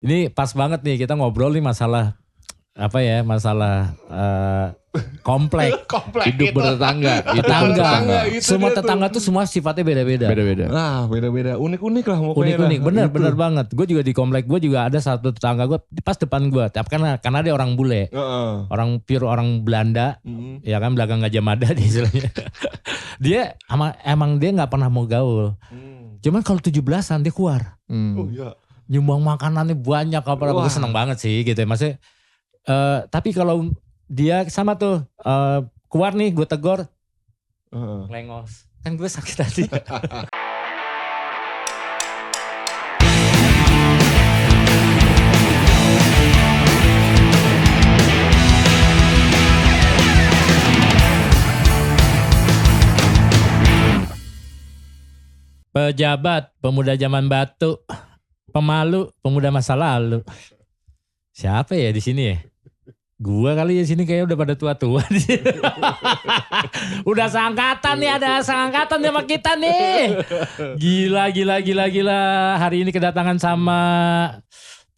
Ini pas banget nih kita ngobrol nih masalah masalah komplek. Hidup bertetangga. Tetangga. Semua tetangga tuh semua sifatnya beda-beda. Beda-beda. Nah beda-beda, unik-unik lah pokoknya. Unik-unik, bener banget. Gue juga di komplek gue juga ada satu tetangga gue pas depan gue. Tapi karena dia orang bule, orang pure orang Belanda, ya kan belakang Gajah Mada di istilahnya. Dia emang dia nggak pernah mau gaul. Cuman kalau 17-an dia keluar. Oh iya. Nyumbang makanannya banyak apa gue seneng banget sih gitu ya. Maksudnya tapi kalau dia sama tuh keluar nih gue tegor lengos. Kan gue sakit hati. Pejabat, pemuda zaman batu, pemalu, pemuda masa lalu. Siapa ya di sini ya? Gua kali ya sini kayak udah pada tua-tua di sini. Udah seangkatan nih, ada seangkatan sama kita nih. Gila. Hari ini kedatangan sama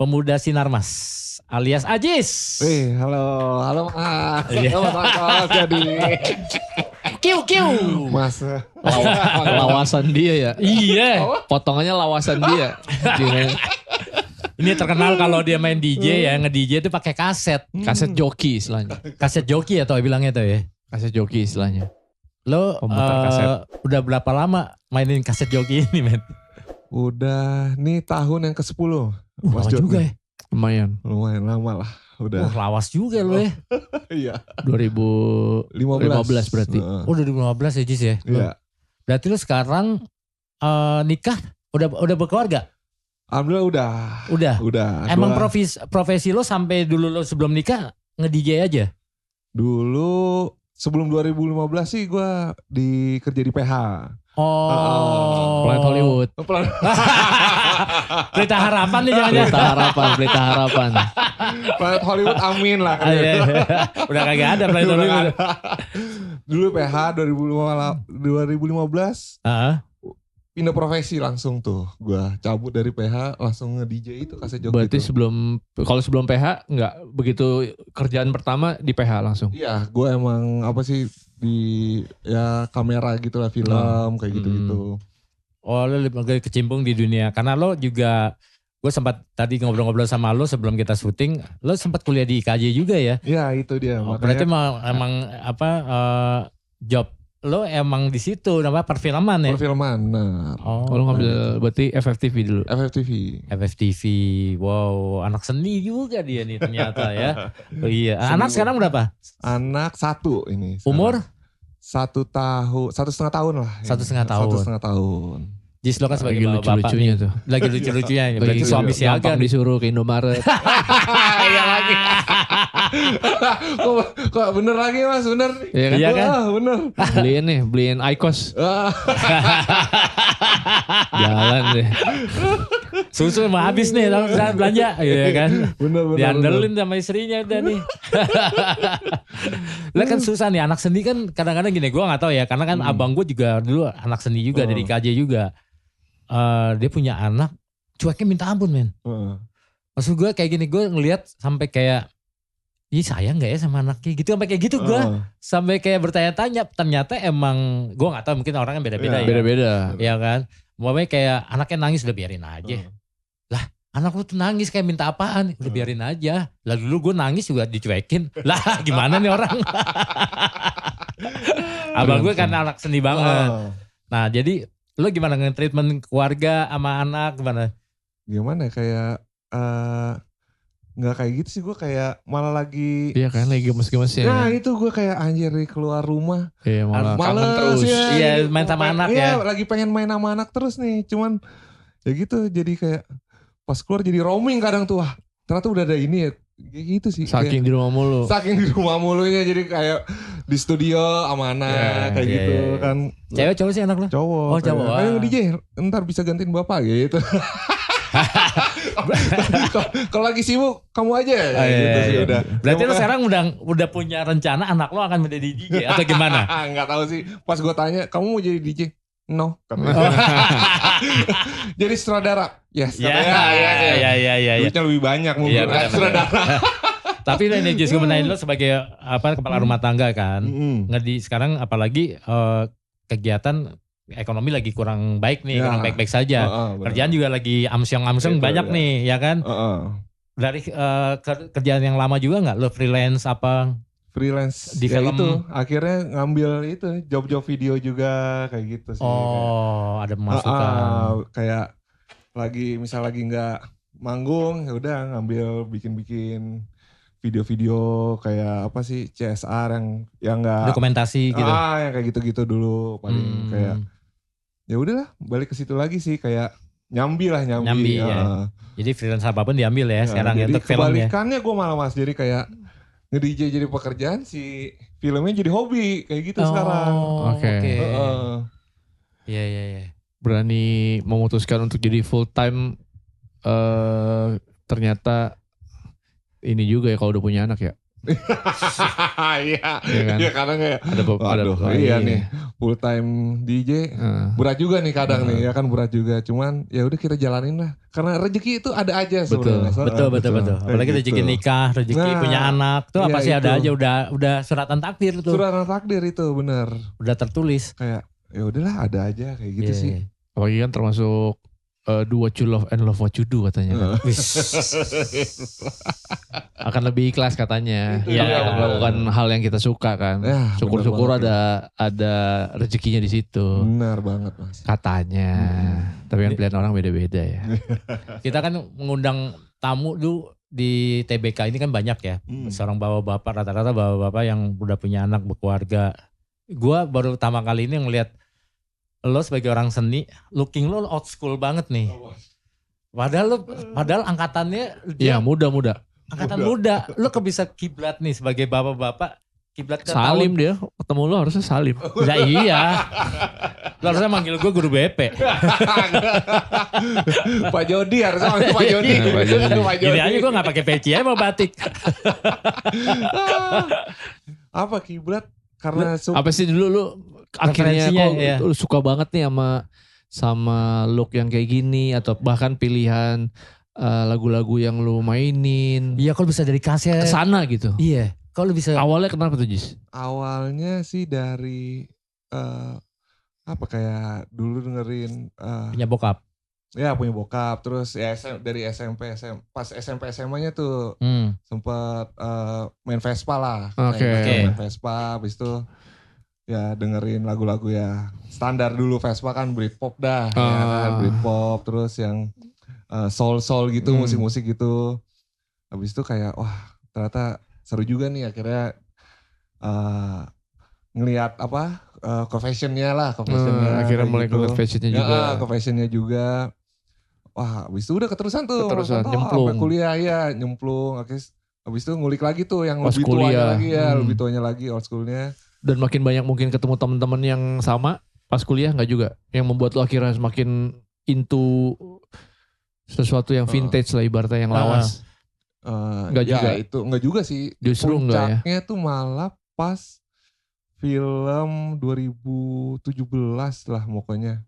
pemuda Sinarmas alias Ajis. Halo Mas. Jadi Kiu. Mas. Lawasan dia ya. Iya. Potongannya lawasan dia. Ini terkenal kalau dia main DJ ya, nge-DJ itu pakai kaset. Kaset joki istilahnya. Kaset joki ya bilangnya tuh ya. Kaset joki istilahnya. Lo udah berapa lama mainin kaset joki ini, men? Udah nih tahun yang ke-10. Lama juga ya. Lumayan lama lah. Udah. Lawas juga lo ya. Iya. 2015 berarti. Oh 2015 ya Jis ya. Iya. Berarti lo sekarang nikah udah berkeluarga? Alhamdulillah udah. Emang profesi lo sampai dulu lo sebelum nikah nge-DJ aja? Dulu sebelum 2015 sih gue kerja di PH. Planet Hollywood. Pelita Harapan nih jangan-jangan. Pelita Harapan. Planet Hollywood amin lah. Udah kagak ada Planet Hollywood. Dulu PH 2015. Pindah profesi langsung tuh. Gue cabut dari PH langsung nge-DJ itu kaset joki. Berarti itu. sebelum PH nggak begitu kerjaan pertama di PH langsung? Iya, gue emang di kamera gitu lah, film kayak gitu-gitu. Oh lo lebih kecimpung di dunia. Karena lo juga, gue sempat tadi ngobrol-ngobrol sama lo sebelum kita syuting. Lo sempat kuliah di IKJ juga ya? Iya itu dia. Berarti emang job lo emang di situ namanya perfilman ya? Perfilman, nah. Lo ngambil berarti FFTV dulu? FFTV. Wow, anak seni juga dia nih ternyata ya. Oh iya, anak sekarang berapa? Anak 1 ini. Umur? 1 tahun, 1,5 tahun lah. 1,5 tahun. 1,5 tahun. Jis lo kan sebagai lagi bapak lucu-lucunya nih. tuh. Lagi lucu-lucunya. Berarti suami siaga disuruh ke Indomaret. Iya lagi. Kok bener lagi Mas, bener. Iya kan? Bener. Beliin IQOS. Jalan deh. Susu mau habis nih saat belanja. Iya kan. Bener. Diandelin sama istrinya udah nih. Lah kan susah nih anak seni kan kadang-kadang gini. Gue gak tahu ya. Karena kan abang gue juga dulu anak seni juga dari KJ juga. Dia punya anak cueknya minta ampun men. Maksud gue kayak gini, gue ngelihat sampai kayak ih sayang gak ya sama anaknya gitu, sampai kayak gitu gue. Sampai kayak bertanya-tanya, ternyata emang gue gak tahu mungkin orangnya beda-beda ya. Beda-beda. Iya kan, pokoknya kayak anaknya nangis udah biarin aja. Lah anak lu tuh nangis kayak minta apaan, udah biarin aja. Lah dulu gue nangis juga dicuekin. Lah gimana nih orang. Abang gue kan anak seni banget. Nah jadi lu gimana nge-treatment keluarga sama anak gimana? Gimana kayak nggak kayak gitu sih, gue kayak malah lagi. Iya kan lagi gemes-gemesnya. Nah itu gue kayak anjir keluar rumah. Iya malah males terus. Ya, iya main sama anak ya. Iya lagi pengen main sama anak terus nih. Cuman ya gitu jadi kayak pas keluar jadi roaming kadang tuh. Wah ternyata udah ada ini ya. Kayak gitu sih. Saking di rumah mulu. Saking di rumah mulunya jadi kayak di studio sama anak kayak gitu kan. Cewek cowok sih anak lo? Cowok. Oh cowok. Ayo DJ ntar bisa gantiin bapak gitu. Kalau lagi sibuk kamu aja gitu sih udah. Berarti lo sekarang udah punya rencana anak lo akan menjadi DJ atau gimana? Nggak tahu sih. Pas gue tanya kamu mau jadi DJ? No. Jadi sutradara. Yes. Ya, ya. Duitnya lebih banyak mungkin. Iya, benar. Sutradara. Tapi ini justru menaik lo sebagai kepala rumah tangga kan. Ngedi sekarang apalagi kegiatan ekonomi lagi kurang baik nih, kurang baik-baik saja. Kerjaan juga lagi amsyong-amsyong banyak nih, ya kan? Dari kerjaan yang lama juga nggak lo freelance apa? Freelance di ya film itu akhirnya ngambil itu job-job video juga kayak gitu sih. Oh, ada pemasukan. Kayak misal lagi nggak manggung, ya udah ngambil bikin video-video kayak apa sih CSR yang nggak dokumentasi gitu. Yang kayak gitu-gitu dulu paling kayak ya udahlah balik ke situ lagi sih kayak nyambi. Ya. Jadi freelance apapun diambil ya sekarang ya untuk film ya. Kebalikannya gue malah Mas jadi kayak nge-DJ jadi pekerjaan si filmnya jadi hobi kayak gitu sekarang. Oke. Iya. Berani memutuskan untuk jadi full time ternyata ini juga ya kalau udah punya anak ya. Iya kan? Ya kadang kayak iya nih full time DJ berat juga nih kadang nih ya kan berat juga cuman ya udah kita jalanin lah karena rezeki itu ada aja sebenarnya. Betul. Apalagi rezeki nikah, rezeki punya anak tuh apa sih ada aja udah suratan takdir tuh. Suratan takdir itu benar. Udah tertulis. Kayak ya udahlah ada aja kayak gitu sih. Apalagi kan termasuk do what you love and love what you do katanya kan. Akan lebih ikhlas katanya. Iya. Kita melakukan hal yang kita suka kan. Syukur-syukur ada rezekinya di situ. Benar banget Mas. Katanya. Tapi kan pilihan orang beda-beda ya. Kita kan mengundang tamu dulu di TBK ini kan banyak ya. Seorang bapak-bapak rata-rata bapak-bapak yang udah punya anak berkeluarga. Gua baru pertama kali ini ngelihat lo sebagai orang seni, looking lo old school banget nih. Padahal angkatannya Iya muda. Angkatan muda. Lo bisa kiblat nih sebagai bapak-bapak. Kiblat ke Salim dia, ketemu lo harusnya Salim. Ya iya. Lo harusnya manggil gue guru BP. Pak Jody harusnya manggil Pak Jody. Ini aja gue gak pakai peci ya mau batik. Apa kiblat? Karena apa sih dulu lu akhirnya kok lu suka banget nih sama look yang kayak gini atau bahkan pilihan lagu-lagu yang lu mainin. Iya, kalau bisa dari kaset sana gitu. Iya, kalau bisa. Awalnya kenapa tuh Jis? Awalnya sih dari kayak dulu dengerin punya bokap. Ya punya bokap, terus ya dari pas SMP SMA-nya tuh sempat main Vespa lah. Main Vespa, habis itu ya dengerin lagu-lagu ya standar dulu Vespa kan Britpop dah, ya kan Britpop, terus yang soul gitu, musik-musik gitu. Habis itu kayak wah ternyata seru juga nih akhirnya ngelihat ke fashionnya. Akhirnya mulai gitu. ke fashionnya juga. Ke fashionnya juga. Wah, abis itu udah keterusan nyemplung. Sampai kuliah ya, nyemplung. Abis itu ngulik lagi tuh yang pas lebih kuliah. tuanya lagi ya, lebih tuanya lagi old schoolnya. Dan makin banyak mungkin ketemu teman-teman yang sama pas kuliah nggak juga? Yang membuat lo akhirnya semakin into sesuatu yang vintage lah ibaratnya yang lawas. Enggak juga. Itu enggak juga sih. Justru enggak ya. Puncaknya tuh malah pas film 2017 lah pokoknya.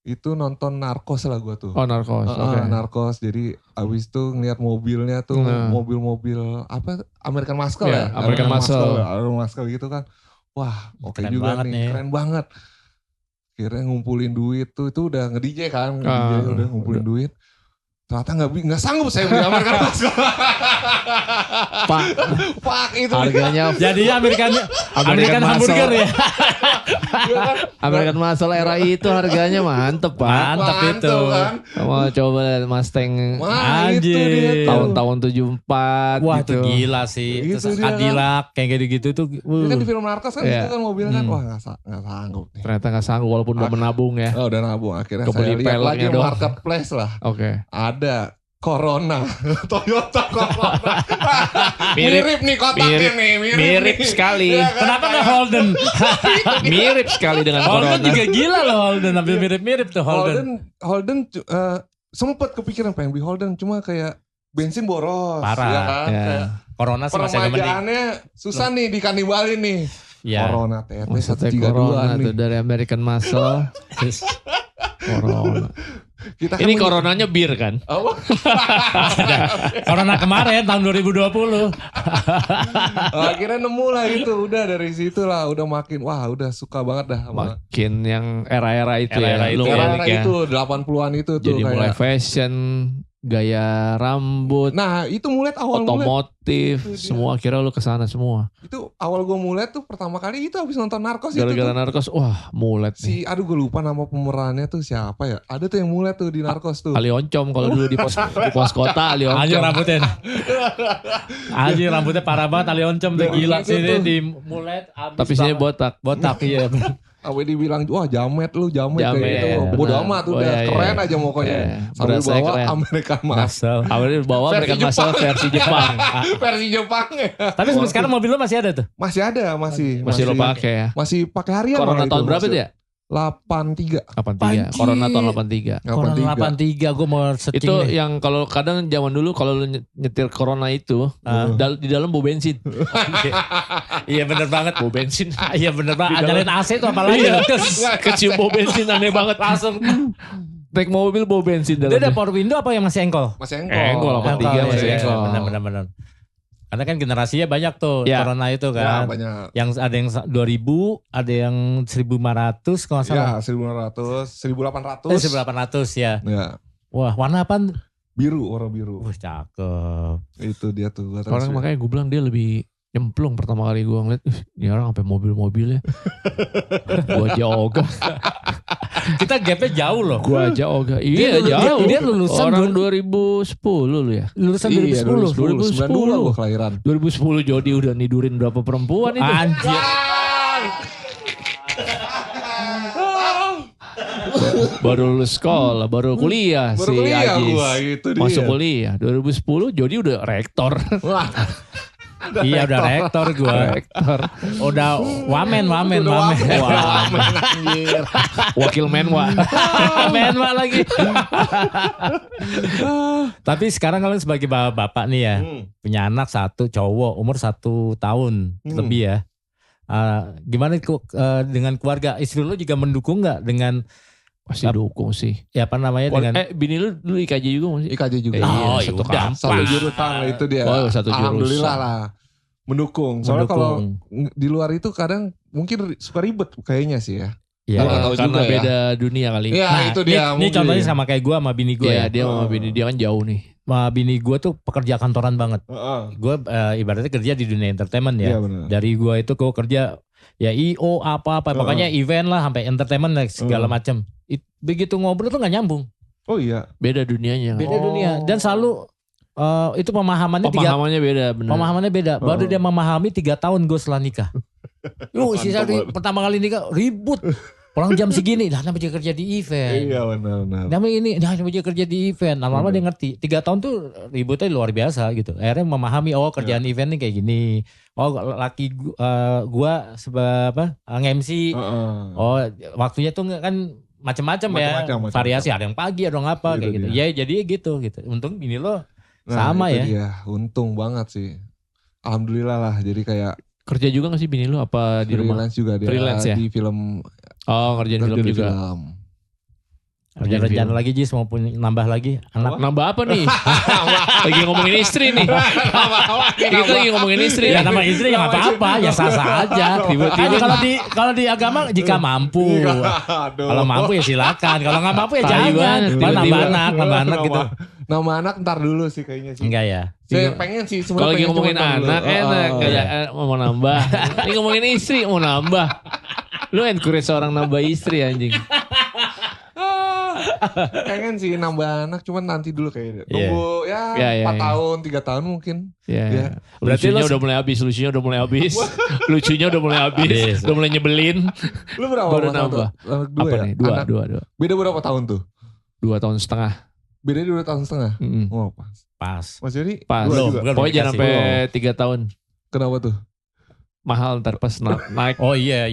Itu nonton Narcos lah gue tuh. Oh Narcos, Narcos, jadi abis itu ngeliat mobilnya tuh, mobil-mobil American Muscle ya? American Muscle gitu kan. Wah oke juga nih, keren banget. Akhirnya ngumpulin duit tuh, itu udah nge-DJ kan, udah ngumpulin duit. Ternyata nggak sanggup saya beli American Muscle. Pak itu harganya jadi American hamburger ya. American Muscle era itu harganya mantep Pak. Mantep itu kan. Mau coba Mustang tahun 74. Wah gitu. Itu gila sih. Terus Cadillac kayak gitu-gitu tuh. Ini kan di film Narcos kan itu kan mobilnya kan. Wah nggak sanggup nih. Ternyata nggak sanggup walaupun udah menabung ya. Oh udah nabung akhirnya kebeli saya lihat lagi doang. marketplace lah. Ada Corona, Toyota Corona. mirip nih kotaknya nih, mirip sekali. Ya, kan? Kenapa nggak Holden? Mirip sekali dengan Corona. Holden juga gila loh Holden, hampir mirip-mirip tuh Holden sempet kepikiran pengen beli Holden, cuma kayak bensin boros. Parah. Ya kan? Ya. Kayak Corona sih masih agak mending. Peremajaannya susah nih dikanibalin nih. Corona TT 132 nih. Dari American Muscle. Corona. Kita ini kan coronanya bir kan? Oh. Corona kemarin tahun 2020. Akhirnya nemu lah gitu. Udah dari situ lah. Udah makin udah suka banget dah. Makin yang era-era itu era-era itu 80-an itu tuh. Jadi mulai fashion, gaya rambut. Nah itu mulai awal otomotif, semua akhirnya lu kesana semua. Itu awal gue mulai tuh pertama kali itu habis nonton Narcos. Gara-gara Narcos, wah mulai nih. Aduh gue lupa nama pemerannya tuh siapa ya. Ada tuh yang mulai tuh di Narcos tuh. Ali Oncom kalau dulu di pos kota Ali Oncom. Anjir rambutnya parah banget Ali Oncom tuh gila sih di mulet. Tapi sini botak iya. Awe dibilang, wah jamet kayak gitu. Bodo amat udah keren aja pokoknya. Sambil bawa American Muscle. Awalnya bawa American Muscle versi Jepang. Versi Jepang ya. Tapi sekarang mobil lo masih ada tuh? Masih ada, masih lo pakai ya. Masih pakai harian. Corona tahun berapa itu ya? 83. Corona tahun 83. Corona 83 gue mau searching itu nih. Yang kalau kadang zaman dulu kalau lu nyetir Corona itu di dalam bau bensin. Iya bener banget bau bensin. Iya bener banget. Nyalain AC tuh apalagi. Kecium bau bensin aneh banget langsung. Naik mobil bau bensin dalamnya. Dia ada power window apa yang masih engkol? Masih engkol. Engkol 83 masih engkol. Bener. Karena kan generasinya banyak tuh Corona itu kan. Ya, banyak. Yang ada yang 2000, ada yang 1500 kalau nggak salah. Ya, 1500, 1800. 1800 ya. Wah, warna apa? Warna biru. Wah, cakep. Itu dia tuh. Orang makanya gue bilang dia lebih nyemplung pertama kali gue ngeliat, ini orang sampai mobil-mobilnya. Gue aja ogah. Kita gapnya jauh loh. Gue aja ogah. Iya jauh. Dia lulusan orang 2010 lu ya. Lulusan 2010. 2010 gue kelahiran. 2010 Jody udah nidurin berapa perempuan itu. Anjir. Baru lulus sekolah, baru kuliah si Ajis. Masuk kuliah 2010 Jody udah rektor. Iya udah rektor gue. Udah wamen. Wakil menwa. Menwa lagi. Tapi sekarang kalian sebagai bapak nih ya. Punya anak 1 cowok umur 1 tahun lebih ya. Gimana dengan keluarga? Istri lu juga mendukung gak dengan... Pasti dukung sih. Ya apa namanya dengan... bini lu dulu IKJ juga masih? IKJ juga. Oh iya udah. Satu jurusan itu dia. Satu jurusan. Alhamdulillah lah. Mendukung. Soalnya kalau di luar itu kadang mungkin suka ribet kayaknya sih ya. Iya, karena beda dunia kali. Iya itu dia. Ini contohnya sama kayak gue sama bini gue ya. Dia sama bini dia kan jauh nih. Sama bini gue tuh pekerja kantoran banget. Gue ibaratnya kerja di dunia entertainment ya. Dari gue itu gue kerja ya IO apa-apa. Pokoknya event lah sampai entertainment lah segala macam. Begitu ngobrol tuh gak nyambung. Oh iya. Beda dunianya. Beda dunia. Dan selalu itu pemahamannya beda. Bener. Pemahamannya beda. Baru dia memahami 3 tahun gue setelah nikah. Sisa pertama kali nikah ribut. Pulang jam segini. Nah namanya kerja di event. Iya benar. Namanya ini. Namanya kerja di event. Lama-lama dia ngerti. 3 tahun tuh ributnya luar biasa gitu. Akhirnya memahami kerjaan event nih kayak gini. Laki gue nge-MC. Waktunya tuh kan macam-macam ya. Variasi ada yang pagi ada yang apa kayak gitu. Ya jadi gitu. Untung bini lo sama ya. Dia. Untung banget sih. Alhamdulillah lah. Jadi kayak kerja juga gak sih bini lu apa di rumah? Freelance juga dia. Freelance ya? Di film. Ngerjain film juga. Ada rencana lagi Jis mau nambah lagi anak. Nambah apa nih? Lagi ngomongin istri nih. Kita lagi ngomongin istri. Ya nama istri ya apa-apa. Ya sah-sah aja. Tiba-tiba kalau di agama jika mampu. Kalau mampu ya silakan. Kalau gak mampu ya jangan. Nambah anak gitu. Nama anak ntar dulu sih kayaknya sih. Enggak ya. Saya pengen sih. Kalau lagi ngomongin anak enak. Kayak mau nambah. Ini ngomongin istri mau nambah. Lu encourage seorang nambah istri anjing. Pengen sih nambah anak cuman nanti dulu kayaknya. Tunggu 4 tahun 3 tahun mungkin. Iya. Lucunya udah mulai habis. Lucunya udah mulai habis. Udah mulai nyebelin. Lu berapa baru nambah? Dua ya? Dua. Beda berapa tahun tuh? 2 tahun setengah. Beda 2 tahun setengah? Oh pas. Mas Jadi pas. Pokoknya jangan sampai 3 tahun. Kenapa tuh? Mahal ntar pas naik. Oh iya.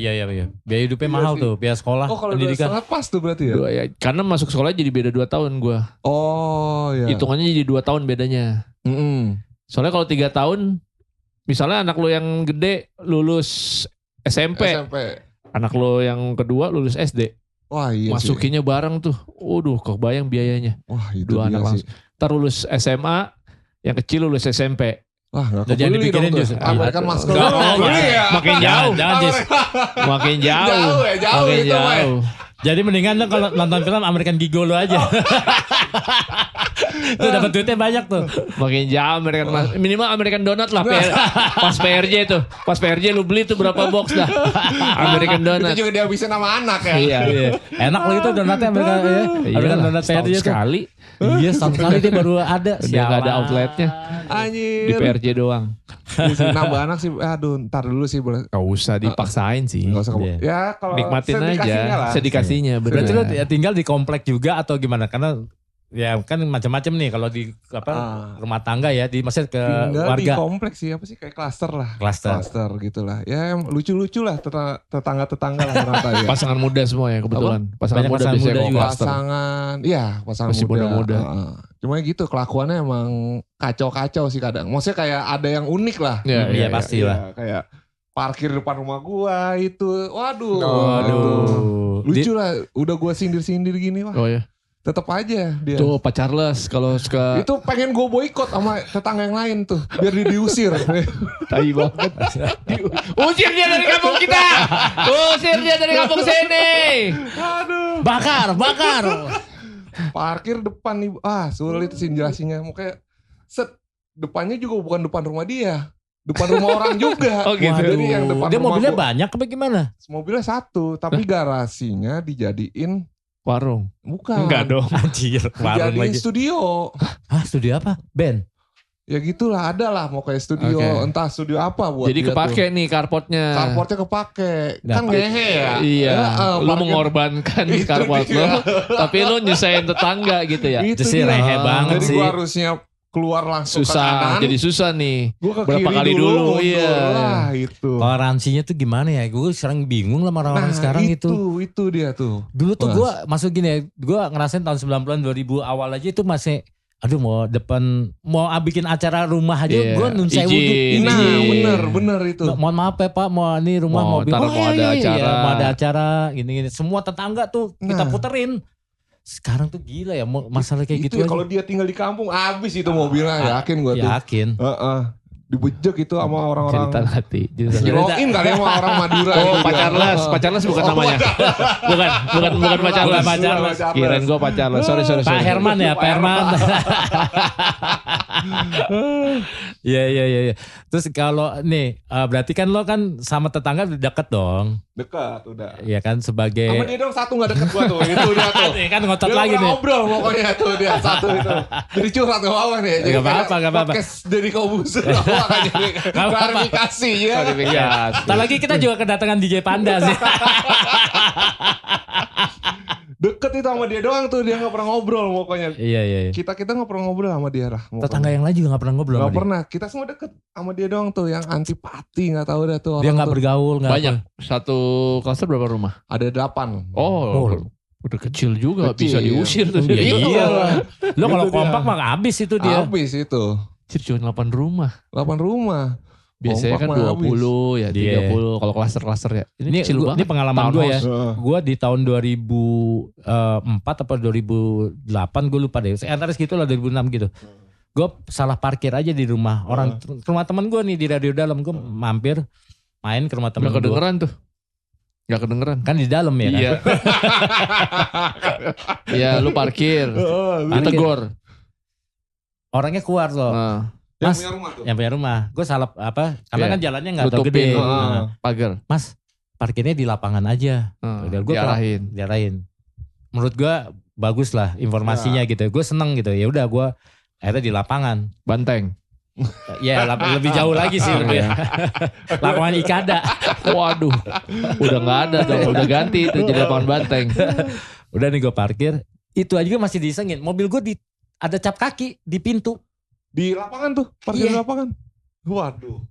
Biaya hidupnya mahal tuh. Biaya sekolah. Oh kalau pendidikan. Pas tuh berarti ya? Karena masuk sekolah jadi beda 2 tahun gue. Oh iya. Hitungannya jadi 2 tahun bedanya. Mm-hmm. Soalnya kalau 3 tahun. Misalnya anak lu yang gede lulus SMP. Anak lo yang kedua lulus SD. Wah iya masukinnya sih. Bareng tuh. Waduh kebayang biayanya. Wah itu 2 anak langsung. Ntar lulus SMA, yang kecil lulus SMP. Wah gak kebeli dipikirin dong tuh. American Muscle. Makin jauh. Makin jauh. Makin jauh. Jadi mendingan lo kalau nonton film American Gigolo aja. Tuh dapat duitnya banyak tuh. Makin jauh minimal American Donut lah. Pas PRJ tuh. Pas PRJ lu beli tuh berapa box dah. American Donut. Itu juga dihabisin sama anak ya. Iya. Enak loh itu donatnya American ya. American Donut PRJ sekali. Iya setahun sekali dia baru ada. Dia gak ada outletnya. Anjir. Di PRJ doang. Nambah anak sih, aduh ntar dulu sih. Gak usah dipaksain sih. Gak usah ya kalau nikmatin aja. Sedikasinya. Berarti lu tinggal di komplek juga atau gimana? Karena ya kan macam-macam nih kalau di rumah tangga ya, maksudnya ke tinggal warga. Di kompleks sih, apa sih kayak klaster lah. Klaster gitulah. Ya lucu-lucu lah tetangga-tetangga lah rata ya. Pasangan muda semua ya kebetulan. Pasangan muda juga. Pasangan muda. Cuma gitu kelakuannya emang kacau-kacau sih kadang. Maksudnya kayak ada yang unik lah. Iya pasti lah. Kayak parkir depan rumah gua itu. Waduh. Lucu lah. Udah gua sindir-sindir gini wah. Oh ya. Tetep aja dia. Tuh Pak Charles kalau suka. Itu pengen gue boikot sama tetangga yang lain tuh. Biar diusir. Tai banget. Usir dia dari kampung kita. Usir dia dari kampung sini. Aduh. Bakar. Parkir depan nih. Sulit sih jelasinnya. Makanya depannya juga bukan depan rumah dia. Depan rumah orang juga. Oh gitu. Jadi yang depan dia mobilnya banyak apa gimana? Mobilnya satu. Tapi garasinya dijadiin warung. Bukan. Enggak dong. Anjir, warung lagi. Studio. Hah, studio apa? Band? Ya gitulah, ada lah mau kayak studio. Entah studio apa buat jadi kepake nih carportnya. Carportnya kepake. Kan ngehe ya. Iya. Lu mengorbankan carport lo. Tapi lu nyusahin tetangga gitu ya. Itu sih rehe banget jadi sih. Jadi gua harusnya keluar langsung susah, ke kanan. Jadi susah nih. Gua ke berapa kiri kali dulu iya. Lah itu. Toleransinya tuh gimana ya? Gue sekarang bingung lah sama orang-orang sekarang itu. Itu dia tuh. Dulu tuh gue masuk gini ya, gue ngerasain tahun 90-an 2000 awal aja itu masih mau bikin acara rumah aja gue nunsewu gitu. Nah bener itu. Mohon maaf ya Pak, mau ini rumah mau ada acara. Mau ada acara gini-gini. Semua tetangga tuh kita puterin. Sekarang tuh gila ya masalah kayak gitu ya. Kalau dia tinggal di kampung habis itu mobilnya, yakin gue tuh. Yakin. Dibejek itu sama orang-orang. Cerita hati. Dirokin kali sama orang Madura. Oh Pak Charles bukan namanya. Bukan Pak Charles. Kirain gue Pak Charles. Sorry. Pak Herman ya, Pak Herman. Iya. Terus kalau nih berarti kan lo kan sama tetangga deket dong. Dekat udah. Iya kan sebagai. Sama dia dong satu gak deket gua tuh. Itu dia tuh. Kan ngotot dia lagi nih. Ngobrol pokoknya tuh dia satu itu. Jadi curhat gak apa-apa nih. Gak apa-apa. Podcast dari Kobus. Klarifikasi ya. Ntar lagi kita juga kedatangan DJ Panda sih. Deket itu sama dia doang tuh. Dia gak pernah ngobrol pokoknya. Iya. Kita gak pernah ngobrol sama dia lah. Tetangga yang lain juga gak pernah ngobrol. Gak pernah. Kita semua deket sama dia doang tuh. Yang antipati gak tahu dah tuh. Dia gak bergaul. Banyak. Satu klaster berapa rumah? Ada 8. Oh. Udah kecil juga. Bisa diusir tuh. Iya. Lo kalau kompak mah habis itu dia. Habis itu. Cuma 8 rumah. 8 rumah. Biasanya kan 20 ya 30 kalau klaster-klaster ya. Ini pengalaman gue ya. Gue di tahun 2004 atau 2008 gue lupa deh. Antara segitu lah 2006 gitu. Gue salah parkir aja di rumah orang. Rumah temen gue nih di radio dalam. Gue mampir main ke rumah temen gue. Gak kedengeran tuh. Gak kedengeran. Kan di dalam ya kan. Iya. Iya lu parkir. Tegur. Orangnya keluar loh. Mas, yang punya rumah. Gue salah apa? Karena kan jalannya nggak terlalu gede. Pagar. Mas, parkirnya di lapangan aja. Gue diarahin. Menurut gue bagus lah informasinya gitu. Gue seneng gitu. Ya udah gue akhirnya di lapangan. Banteng. Ya lebih jauh lagi sih lebih. Lapangan Ikada. Waduh. Udah nggak ada dong. Udah ganti itu jadi lapangan banteng. Udah nih gue parkir. Itu aja masih disengin. Mobil gue ada cap kaki di pintu. Di lapangan tuh, parkir di lapangan. Waduh.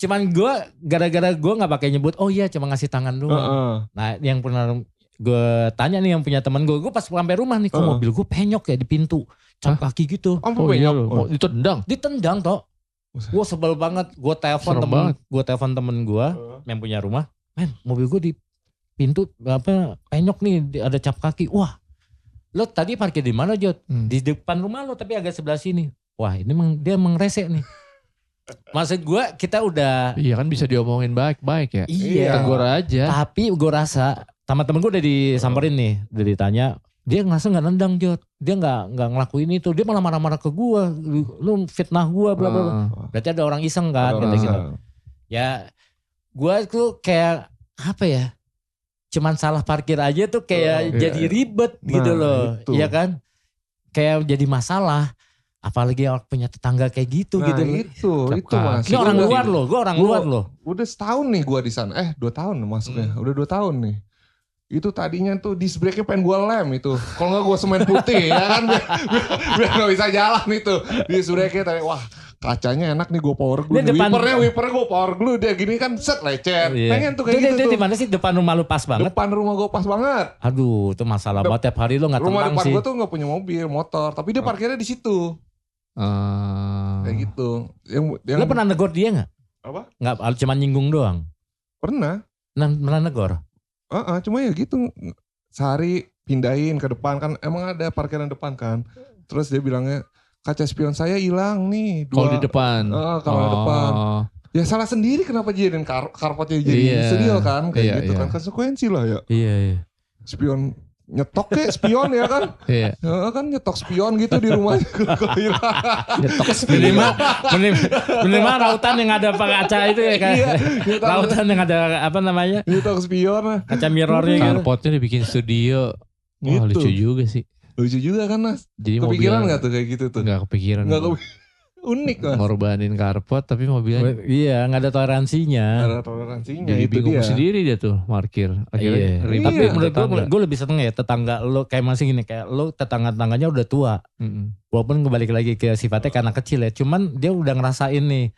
Cuman gue gara-gara gue gak pakai nyebut, oh iya cuma ngasih tangan doang. Nah yang pernah gue tanya nih yang punya teman gue pas sampai rumah nih, kok mobil gue penyok ya di pintu. Cap kaki gitu. Ditendang toh. Gue sebel banget, gue telepon temen gue yang punya rumah. men mobil gue di pintu penyok nih ada cap kaki. Wah, lo tadi parkir di mana Jod? Di depan rumah lo tapi agak sebelah sini. Wah ini dia rese nih. Maksud gue kita udah. Iya kan bisa diomongin baik-baik ya. Iya. Tegur aja. Tapi gue rasa teman-teman gue udah disamperin nih. Udah ditanya. Dia ngerasa gak nendang Jod. Dia gak ngelakuin itu. Dia malah marah-marah ke gue. Lu fitnah gue bla bla. Berarti ada orang iseng kan. Gitu. Ya gue tuh kayak apa ya. Cuman salah parkir aja tuh kayak jadi ribet gitu loh. Iya kan. Kayak jadi masalah. Apalagi punya tetangga kayak gitu gitu. Itu Mas. Ini orang luar loh. Gue orang luar loh. Udah setahun nih gue di sana. 2 tahun masuknya. Udah 2 tahun nih. Itu tadinya tuh disc brake-nya pengen gue lem itu. Kalau gak gue semen putih ya kan. Biar gak bisa jalan itu. Disc brake-nya tadi wah kacanya enak nih gue power glue. Wipernya gue power glue. Dia gini kan set lecet. Pengen tuh kayak gitu tuh. Di mana sih depan rumah lu pas banget? Depan rumah gue pas banget. Aduh itu masalah banget tiap hari lu gak tenang sih. Rumah depan gue tuh gak punya mobil, motor. Tapi dia parkirnya di situ. Kayak gitu. Lu pernah negor dia gak? Apa? Gak cuma nyinggung doang? Pernah. Pernah negor? Cuma ya gitu sehari pindahin ke depan kan emang ada parkiran depan kan terus dia bilangnya kaca spion saya hilang nih kalau di depan kalau di depan ya salah sendiri kenapa jadiin karpotnya jadi studio kan kayak gitu kan konsekuensi lah ya spion nyetok spion ya kan kan nyetok spion gitu di rumah nyetok spion minimal rautan yang ada kaca itu ya kan rautan yang ada apa namanya nyetok spion kaca mirrornya gitu karpotnya dibikin studio wah lucu juga sih lucu juga kan Mas jadi kepikiran gak tuh kayak gitu tuh gak kepikiran unik Mas ngorbanin karpot tapi mobilnya iya gak ada toleransinya jadi bingung sendiri dia tuh parkir akhirnya tapi menurut gue lebih seneng ya tetangga lo kayak masih gini kayak lo tetangga-tetangganya udah tua walaupun kembali lagi ke sifatnya karena kecil ya cuman dia udah ngerasain nih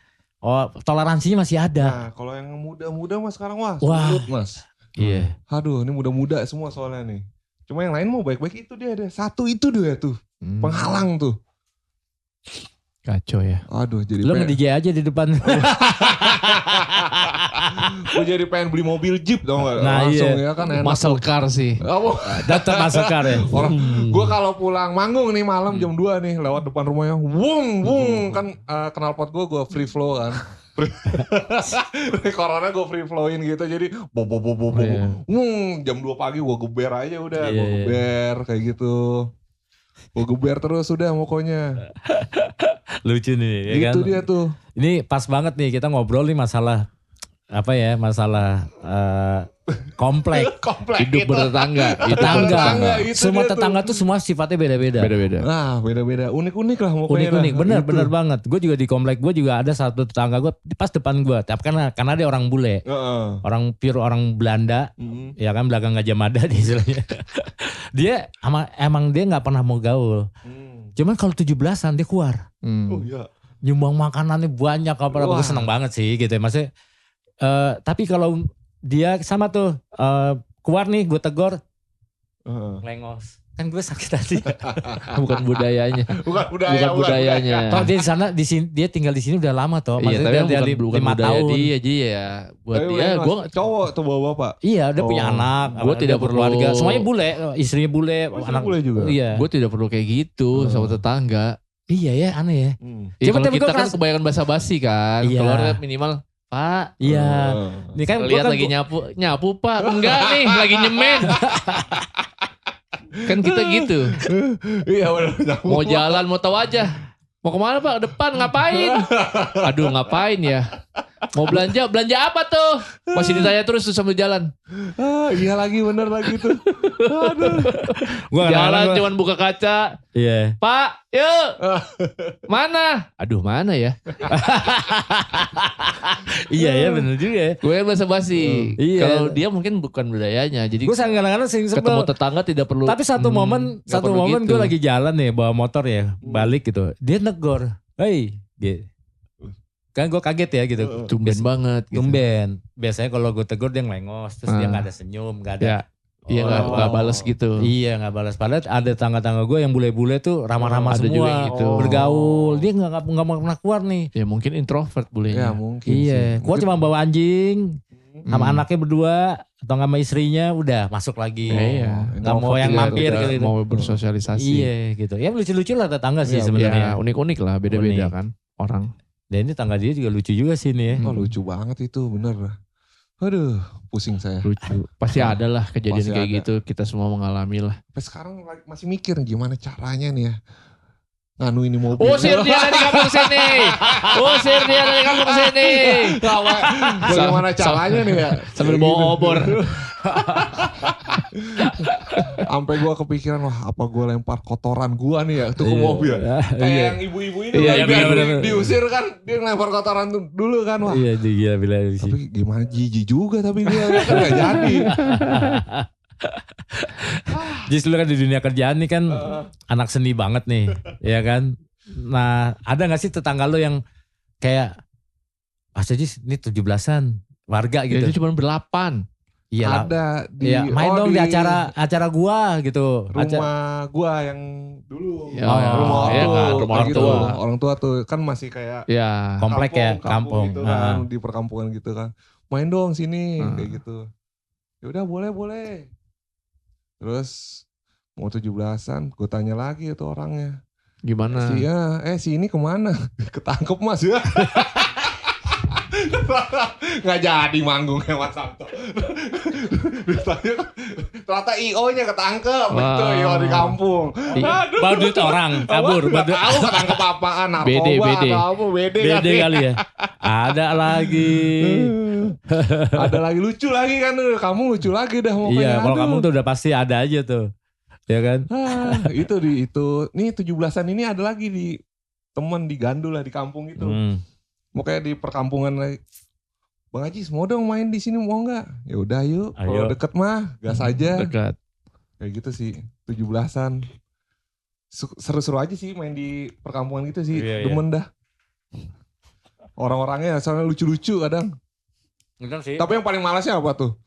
toleransinya masih ada. Nah kalau yang muda-muda Mas sekarang sulit Mas iya aduh ini muda-muda semua soalnya nih cuma yang lain mau baik-baik itu dia ada satu itu dia tuh penghalang tuh kacau ya. Aduh jadi lo nge-DJ aja di depan. Gue jadi pengen beli mobil Jeep tau gak? Nah langsung ya kan enak. Muscle car sih. Datang muscle car ya. Gue kalau pulang manggung nih malam jam 2 nih lewat depan rumahnya. Wung kan knalpot gue free flow kan. Corona gue free flowin gitu jadi jam 2 pagi gue geber aja udah. Gue geber kayak gitu. Gue geber terus udah pokoknya. Lucu nih ya gitu kan? Dia tuh. Ini pas banget nih kita ngobrol nih masalah apa ya masalah komplek hidup bertetangga semua tetangga tuh semua sifatnya beda-beda beda-beda unik-unik lah pokoknya unik bener banget gue juga di komplek gue juga ada satu tetangga gue pas depan gue tapi karena dia orang bule orang pure orang Belanda ya kan belakang Gajah Mada istilahnya dia emang dia nggak pernah mau gaul cuman kalau 17-an dia keluar nyumbang makanannya banyak apa gue seneng banget sih gitu ya maksudnya tapi kalau dia sama tuh keluar nih gue tegor lengos kan gue sakit hati bukan budayanya kalau dia di sana dia tinggal di sini udah lama toh maksudnya dia bukan 5 tahun dia jadi ya buat dia gue cowok tuh bapak iya dia punya anak gue tidak perlu keluarga semuanya bule istrinya bule anak bule juga iya gue tidak perlu kayak gitu sama tetangga iya ya aneh ya cuma kita kan kebanyakan basa-basi kan keluar minimal Pak, iya. Ini kan lihat lagi nyapu Pak. Enggak nih, lagi nyemen. Kan kita gitu. Iya benar. Mau jalan mau tahu aja. Mau kemana Pak? Depan ngapain? Aduh ngapain ya? Mau belanja apa tuh? Masih ditanya terus sambil jalan. Iya lagi bener lagi tuh. Aduh. Jalan cuman buka kaca. Iya. Pak, yuk. Mana? Aduh mana ya? Iya ya bener juga ya. Gue basa-basi. Iya. Kalau dia mungkin bukan budayanya. Jadi gue kadang-kadang sering ketemu tetangga tidak perlu. Tapi satu momen gitu. Gue lagi jalan nih bawa motor ya balik gitu. Dia negor. Hei gitu. Kan gue kaget ya gitu. Tumben banget. Gitu. Tumben. Biasanya kalau gue tegur dia ngelengos. Terus dia gak ada senyum. Gak ada. Iya gak balas gitu. Iya gak balas. Padahal ada tangga-tangga gue yang bule-bule tuh ramah-ramah semua. Juga yang gitu. Bergaul. Dia gak pernah keluar nih. Ya mungkin introvert bulenya. Ya mungkin iya. Keluar cuma bawa anjing. sama anaknya berdua atau sama istrinya udah masuk lagi. Gak mau yang mampir gitu. Mau bersosialisasi. Iya gitu. Ya lucu-lucu lah tetangga sih sebenarnya. Unik-unik lah, beda-beda kan orang. Dan ini tangga dia juga lucu juga sih nih ya. Oh lucu banget itu bener. Aduh pusing saya. Lucu. Pasti ada lah kejadian kayak gitu. Kita semua mengalami lah. Sampai sekarang masih mikir gimana caranya nih ya. Nganu ini mobil. Usir dia dari kampung sini. Usir dia dari kampung sini. Bagaimana caranya nih ya. Sambil bawa obor. Sampai gue kepikiran wah apa gue lempar kotoran gue nih ya tuh ke mobil. Kayak yang ibu-ibu ini diusir kan dia lempar kotoran dulu kan wah. Iya gila. Tapi gimana jijik juga tapi gue kan gak jadi. Justru kan di dunia kerjaan nih kan anak seni banget nih, ya kan. Nah ada gak sih tetangga lo yang kayak Mas Jis ini 17-an warga gitu. Itu cuma berlapan. Iya ada di main dong di acara gua gitu. Rumah gua yang dulu. Rumah orang tua tuh kan masih kayak komplek kampung gitu kan, di perkampungan gitu kan. Main dong sini kayak gitu. Ya udah boleh. Terus mau 17-an, gue tanya lagi tuh orangnya. Gimana? Si ini kemana? Ketangkep mas ya. Gak jadi manggungnya Mas Santo. Ternyata IO-nya ketangkep. Itu IO di kampung. Bawa duit orang, kabur. Tahu ketangkep apaan, narkoba atau apa. BD kali ya. Ada lagi. Ada lagi lucu lagi kan. Kamu lucu lagi dah pokoknya. Iya kalau kamu tuh udah pasti ada aja tuh. Ya kan. Itu nih 17-an ini ada lagi di temen di Gandul lah di kampung itu. Mau kayak di perkampungan lagi. Bang Haji mau dong main di sini mau nggak? Ya udah yuk. Kalau deket mah gas aja. Dekat. Kayak gitu sih 17-an. Seru-seru aja sih main di perkampungan gitu sih. Demen dah. Orang-orangnya soalnya lucu-lucu kadang. Sih. Tapi yang paling malasnya apa tuh?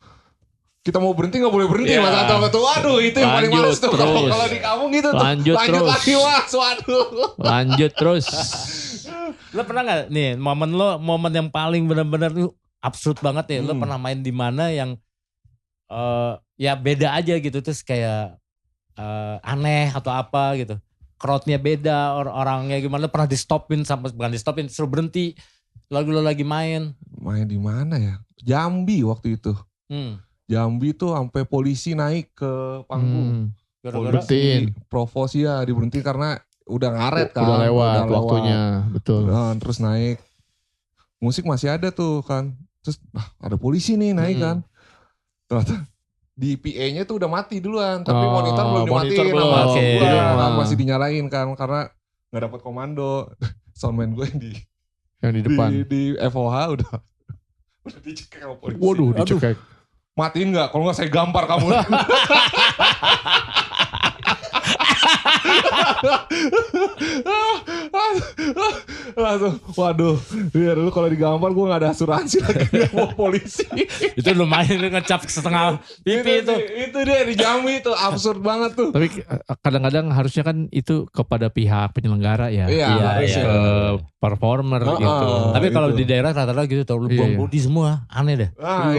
Kita mau berhenti gak boleh berhenti Mas Anto. Waduh itu yang paling malas tuh. Kalau di kampung gitu tuh. Lanjut lagi Mas. Waduh. Lanjut terus. Lo pernah gak nih momen yang paling benar-benar absurd banget ya. Lo pernah main di mana yang ya beda aja gitu. Terus kayak aneh atau apa gitu. Crowdnya beda, orangnya gimana. Lo pernah di stopin sampai bukan di stopin, suruh berhenti. Lagu lo lagi main. Main di mana ya? Jambi waktu itu. Jambi tuh sampai polisi naik ke panggung. Berhentiin. Provos ya diberhentiin karena udah ngaret kan. Udah lewat waktunya. Betul. Terus naik. Musik masih ada tuh kan. Terus ada polisi nih naik kan. Ternyata di PA-nya tuh udah mati duluan. Tapi monitor belum dimatiin. Masih dinyalain kan. Karena gak dapat komando. Soundman gue yang di depan. Di FOH udah dicekek sama polisi. Waduh dicekek. Matiin gak? Kalau gak saya gampar kamu. Langsung, waduh, ya dulu kalau digampar gue gak ada asuransi lagi mau polisi. Itu lumayan ngecap setengah pipi itu. Itu dia di Jambi itu absurd banget tuh. Tapi kadang-kadang harusnya kan itu kepada pihak penyelenggara ya. Iya. Ke performer gitu. Tapi kalau di daerah rata-rata gitu tau, buang body semua, aneh deh.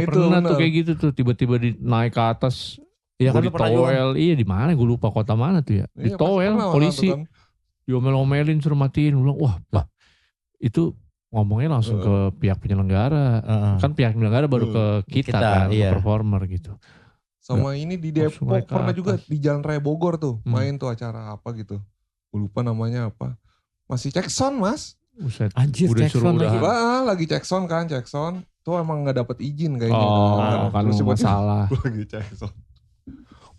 Itu pernah tuh kayak gitu tuh tiba-tiba naik ke atas. Iya kan di Towel, di mana gue lupa kota mana tuh ya. Di Towel polisi diomel-omelin suruh matiin. Gue bilang wah itu ngomongnya langsung ke pihak penyelenggara. Kan pihak penyelenggara baru ke kita kan, ke performer gitu. Sama ini di Depok pernah juga di Jalan Raya Bogor tuh main tuh acara apa gitu. Gue lupa namanya apa. Masih cek sound mas. Buset, anjir udah cek sound lagi. Lagi cek sound kan, cek sound. Tuh emang gak dapet izin kayaknya. Kan masalah. Lagi cek sound.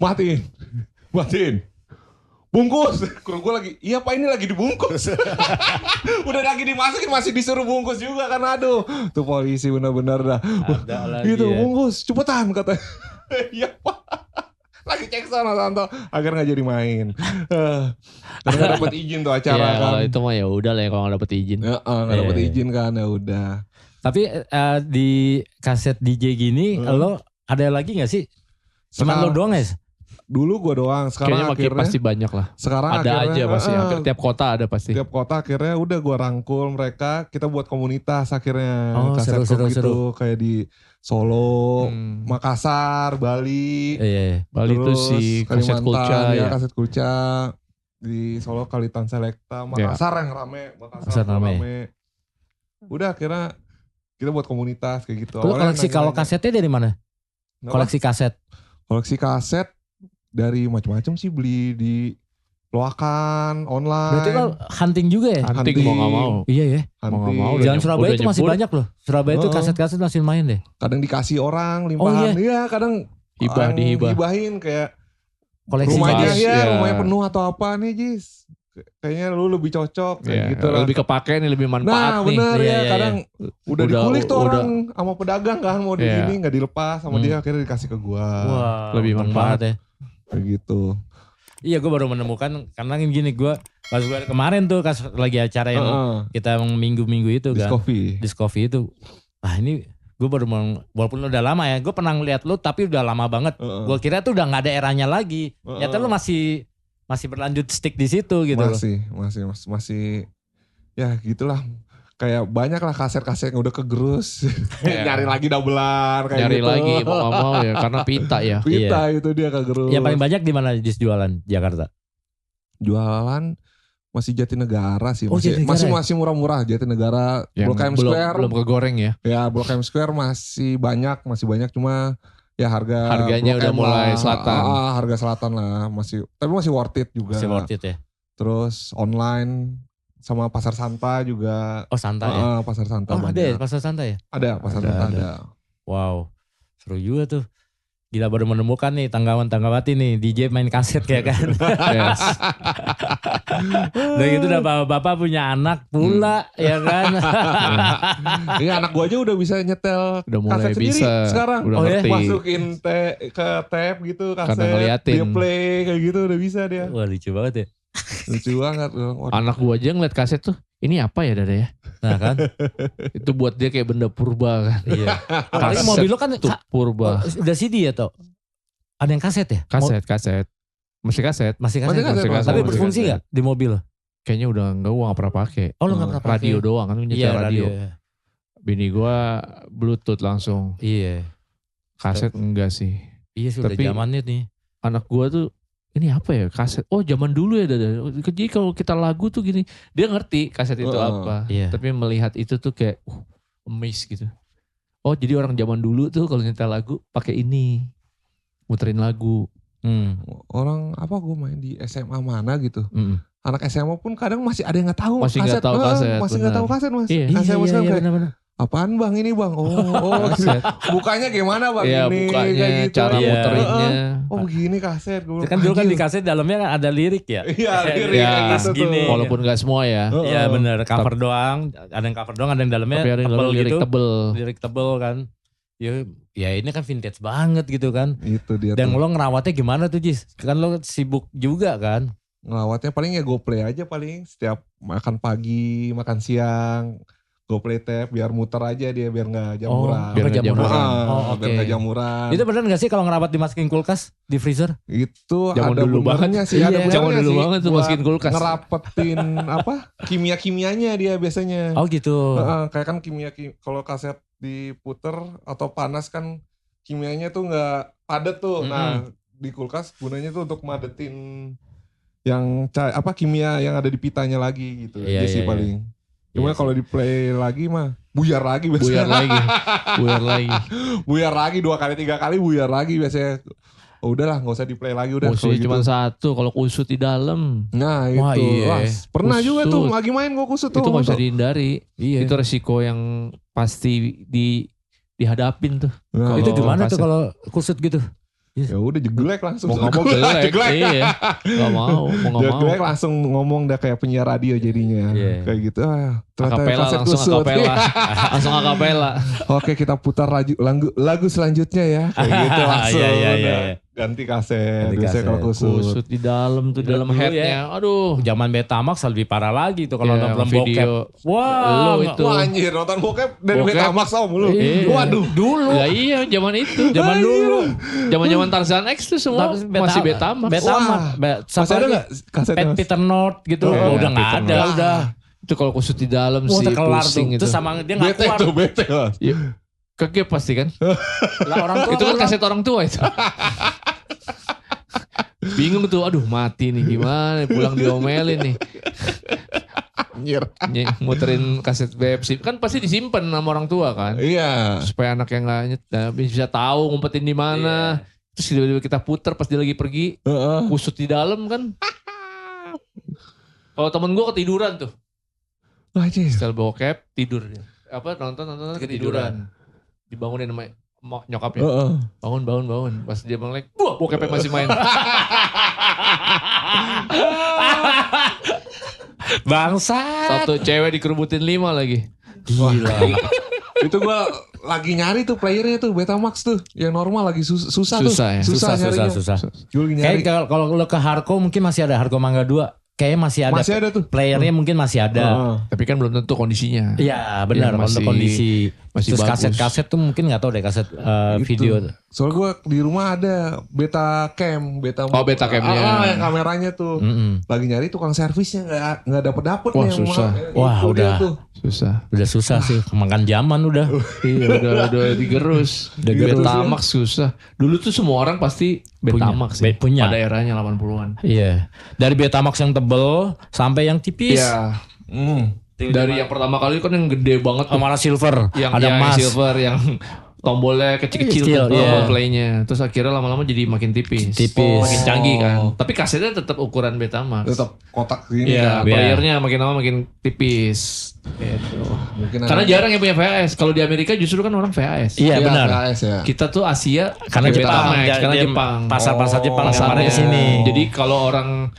Matiin. Bungkus. Kurang gue lagi, iya pak ini lagi dibungkus. Udah lagi dimasukin masih disuruh bungkus juga kan aduh. Tuh polisi benar-benar dah. Ada lagi gitu ya. bungkus, cepetan katanya. Iya pak. Lagi cek sana Santo. Akhirnya gak jadi main. Karena gak dapet izin tuh acara kan. Kalau itu mah ya udah lah ya kalau gak dapet izin. Gak dapet izin kan ya udah. Tapi di kaset DJ gini lo ada lagi gak sih? Cuma lo doang ya? Dulu gue doang, sekarang kayaknya akhirnya pasti banyak lah. Sekarang ada akhirnya, aja pasti, hampir tiap kota ada pasti. Tiap kota akhirnya udah gue rangkul mereka, kita buat komunitas akhirnya. Oh, seru. Kayak di Solo, Makassar, Bali. Bali itu si Kaset Kulca ya. Kaset Kulca. Di Solo Kalitan Selekta, Makassar yang rame. Makassar rame. Udah akhirnya kita buat komunitas kayak gitu. Lu koleksi kalau kasetnya dari mana? Koleksi kaset dari macam-macam sih, beli di loakan, online. Berarti lo hunting juga ya? Hunting mau gak mau. Iya ya. Mau gak mau. Jalan Surabaya itu masih banyak loh. Surabaya itu kaset-kaset masih main deh. Kadang dikasih orang, limpahan. Iya kadang dihibahin kayak koleksi rumahnya penuh atau apa nih Jis. Kayaknya lu lebih cocok kayak gitu lah. Lebih kepake nih, lebih manfaat nih. Nah bener ya, kadang udah dikulik tuh orang sama pedagang kan, mau di gini gak dilepas sama dia, akhirnya dikasih ke gua. Wah, lebih manfaat ya. Kayak gitu. Iya, gue baru menemukan karena gini, gue pas gue kemarin tuh lagi acara yang kita minggu-minggu itu kan, Disc Coffee itu. Ah ini gue baru walaupun udah lama ya, gue pernah ngeliat lu tapi udah lama banget. Gue kira tuh udah nggak ada eranya lagi. Ternyata lu masih berlanjut stick di situ gitu. Masih ya gitulah. Kayak banyak lah kaset-kaset yang udah kegerus. Nyari lagi doublean kayak nyari gitu. Lagi mau ya karena pita ya. Pita itu dia kegerus. Yang paling banyak di mana jualan Jakarta? Jualan masih Jatinegara sih. Masih murah-murah Jatinegara. Yang Blok M Square. Belum kegoreng ya. Ya Blok M Square masih banyak cuma ya harganya udah mulai selatan. Harga selatan lah tapi masih worth it juga. Masih worth it ya. Terus online sama Pasar Santa juga. Oh Santa ya? Pasar Santa banyak. Ada ya Pasar Santa ya? Ada, Pasar Santa ada. Wow, seru juga tuh. Gila baru menemukan nih tanggawan-tanggawati nih, DJ main kaset ya kan. Udah gitu udah bapak-bapak punya anak pula ya kan. Ini anak gua aja udah bisa nyetel udah mulai kaset sendiri bisa, sekarang. Udah ngerti. Masukin ke tape gitu kaset. Dia play kayak gitu udah bisa dia. Wah lucu banget ya. Lucu banget. Anak gua aja ngeliat kaset tuh, ini apa ya Dada ya? Nah kan. Itu buat dia kayak benda purba kan. Iya. Apalagi mobil lo kan purba. Udah CD ya toh? Ada yang kaset ya? Kaset. Masih kaset. Tapi berfungsi gak di mobil? Kayaknya udah enggak, gua gak pernah pakai. Oh lo gak pernah pakai? Radio doang kan, nyetel radio. Bini gua Bluetooth langsung. Iya. Kaset enggak sih. Iya sudah zamannya nih. Anak gua tuh, ini apa ya kaset? Oh zaman dulu ya Dada. Jadi kalau kita lagu tuh gini, dia ngerti kaset itu apa. Iya. Tapi melihat itu tuh kayak amazed gitu. Oh jadi orang zaman dulu tuh kalau nyetel lagu pakai ini, muterin lagu. Orang apa gue main di SMA mana gitu. Anak SMA pun kadang masih ada yang nggak tahu masih kaset. Gak tahu kaset. Masih nggak tahu kaset mas. Iya benar-benar. Apaan bang ini bang? Oh kaset. Bukanya gimana bang iya, ini? Bukanya, kayak gitu. cara muterinnya. Oh begini kaset. Kan dulu kan di kaset dalamnya kan ada lirik ya. Iya lirik ya, gitu gini. Walaupun gak semua ya. Iya benar, cover doang. Ada yang cover doang, ada yang dalamnya tebel lirik gitu. Tebel. Lirik tebel kan. Ya ini kan vintage banget gitu kan. Itu dia. Dan lo ngerawatnya gimana tuh Jis? Kan lo sibuk juga kan. Ngerawatnya paling ya GoPlay aja paling. Setiap makan pagi, makan siang. GoPlay tape biar muter aja dia biar gak jamuran. Biar gak jamuran. Biar gak jamuran. Itu bener gak sih kalau ngerawat dimasukin kulkas di freezer? Itu zaman ada dulu benernya sih. Iya, zaman dulu banget tuh masukin kulkas. Ngerapetin kimia-kimianya dia biasanya. Oh gitu. Kayak kan kalau kaset diputer atau panas kan kimianya tuh gak padat tuh. Nah di kulkas gunanya tuh untuk madetin yang kimia yang ada di pitanya lagi gitu. Iya, sih paling. Cuma kalau di play lagi mah buyar lagi biasanya. Buyar lagi 2 kali 3 kali buyar lagi biasanya. Oh udahlah gak usah di play lagi udah. Musuhnya cuma satu kalau kusut di dalam. Nah itu. Wah, iya. Pernah juga tuh lagi main gua kusut tuh. Itu gak bisa dihindari. Iya. Itu resiko yang pasti dihadapin tuh. Nah, itu gimana tuh kalau kusut gitu? Ya udah jeglek langsung. Mau ngomong jeglek. Iya. Gak mau. Jeglek langsung ngomong udah kayak penyiar radio jadinya. Kayak gitu. Akapela langsung akapela. Langsung akapela. Oke kita putar lagu selanjutnya ya. Kayak gitu langsung. Iya. Ganti kaset. Biasanya kalau kusut di dalam tuh, dalam headnya. Aduh, zaman Betamax lebih parah lagi tuh kalau nonton film bokep. Wah, itu. Wah anjir, nonton bokep dari Betamax sama lu. Waduh, dulu. Ya iya, zaman itu. Zaman dulu. Zaman Tarzan X tuh semua masih Betamax. Masih ada enggak kasetnya? Peter North gitu. Udah enggak ada, udah. Itu kalau kusut di dalam sih pusing itu. Terus sama dia enggak keluar. Bete. Kegep pasti kan. Lah orang tua itu kan kaset orang tua itu. Bingung tuh, aduh mati nih gimana, pulang diomelin nih. Anjir. Muterin kaset Pepsi kan pasti disimpan sama orang tua kan. Iya. Supaya anak yang lainnya bisa tahu ngumpetin di mana. Terus tiba-tiba kita puter pas dia lagi pergi, kusut di dalam kan. Kalau temen gue ketiduran tuh. Setel bokep tidur dia. Apa nonton ketiduran. Dibangunin sama nyokapnya. Bangun. Pas dia melek, wah bokepnya masih main. Bangsa. Satu cewek dikerubutin 5 lagi. Gila. Itu gua lagi nyari tuh playernya tuh Betamax tuh. Yang normal lagi susah tuh. Susah. Gue lagi nyari. Kayak kalau lo ke Harko mungkin masih ada Harko Mangga 2. Kayaknya masih ada tuh. Playernya mungkin masih ada. Tapi kan belum tentu kondisinya. Iya benar, untuk kondisi. Masih terus bagus. kaset tuh mungkin gak tahu deh kaset video. Soalnya gue di rumah ada Betacam. Betacamnya. Yang kameranya tuh. Lagi nyari tukang servisnya gak dapet Wah susah. Wah udah susah sih. Makan zaman udah. Iya udah digerus. Betamax susah. Dulu tuh semua orang pasti Betamax sih. Punya. Pada eranya 80-an. Iya. Dari Betamax yang tebel sampai yang tipis. Iya. Dari yang pertama kali kan yang gede banget tuh. Warna silver. Yang ada emas. Silver yang tombolnya kecil-kecil tuh tombol playnya. Terus akhirnya lama-lama jadi makin tipis. Makin canggih kan. Tapi kasetnya tetap ukuran Betamax. Tetap kotak gini. Iya, playernya makin lama makin tipis. Gitu. Karena jarang yang punya VHS. Kalau di Amerika justru kan orang VHS. Iya benar. VHS, ya. Kita tuh Asia karena Betamax. Karena Jepang. Pasar-pasar Jepang pasarnya ke sini. Jadi kalau orang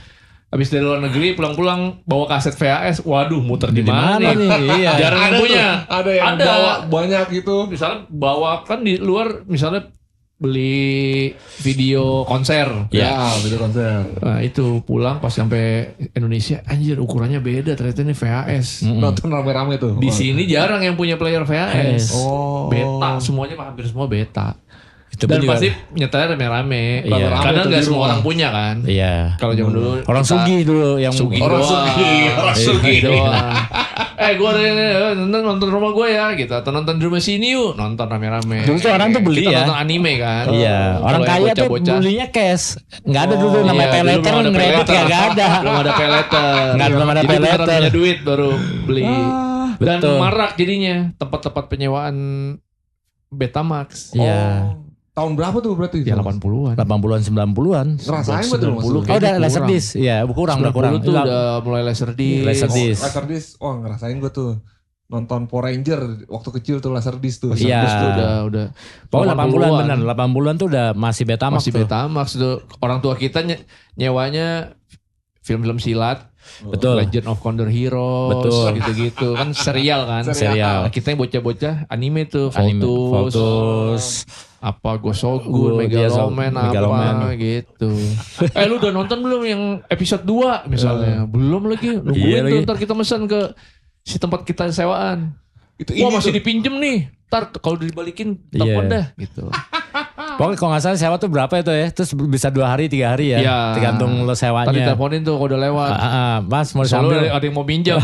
habis dari luar negeri pulang-pulang bawa kaset VHS, waduh muter di mana nih? Iya. Jarang yang punya. Ada yang bawa banyak gitu. Misalnya bawa kan di luar, misalnya beli video konser. Ya, video konser. Nah itu pulang pas sampai Indonesia, anjir ukurannya beda ternyata ini VHS. Nonton rame-rame tuh. Di sini jarang yang punya player VHS. Oh. Beta, semuanya hampir semua beta. Itu dan pasti nyetelnya rame-rame. Iya. Karena gak semua orang punya kan. Iya. Kalau zaman dulu orang Sugi dulu yang orang Sugi doang. Gue nonton rumah gue ya gitu. Atau nonton di rumah sini yuk. Nonton rame-rame. Dulu tuh orang tuh beli kita ya. nonton anime kan. Iya. Orang kaya tuh belinya cash. Gak ada dulu namanya peleter. Ngerebut gak ada. Belum ada peleter. Belum ada peleter. Jadi punya duit baru beli. Dan betul. marak jadinya tempat-tempat penyewaan Betamax. Iya. Tahun berapa tuh berarti? Ya 80-an. 80-an 90-an. Ngerasain betul Oh udah Laserdisc. Iya, kurang tuh udah mulai Laserdisc. Laserdisc. Oh, ngerasain gue tuh. Nonton Power Ranger waktu kecil tuh Laserdisc tuh. Iya. Udah. Pokoknya 80-an benar. 80-an tuh udah masih Betamax tuh. Betamax tuh. Orang tua kita nyewanya film-film silat. Betul. Legend of Condor Heroes. Betul. Gitu-gitu. Kan serial kan. Serial. Nah, kita yang bocah-bocah anime tuh. Voltus. Apa Gosogun, Megaloman apa gitu. Lu udah nonton belum yang episode 2 misalnya? Belum lagi. Nungguin tuh ntar kita pesan ke si tempat kita sewaan. Wah masih dipinjem nih. Ntar kalau dibalikin telepon dah gitu. Pokoknya kalau gak salah sewa tuh berapa itu ya. Terus bisa 2 hari 3 hari ya. Tergantung lo sewanya. Tadi teleponin tuh kalau udah lewat. Mas mau disambil. Ada yang mau pinjam.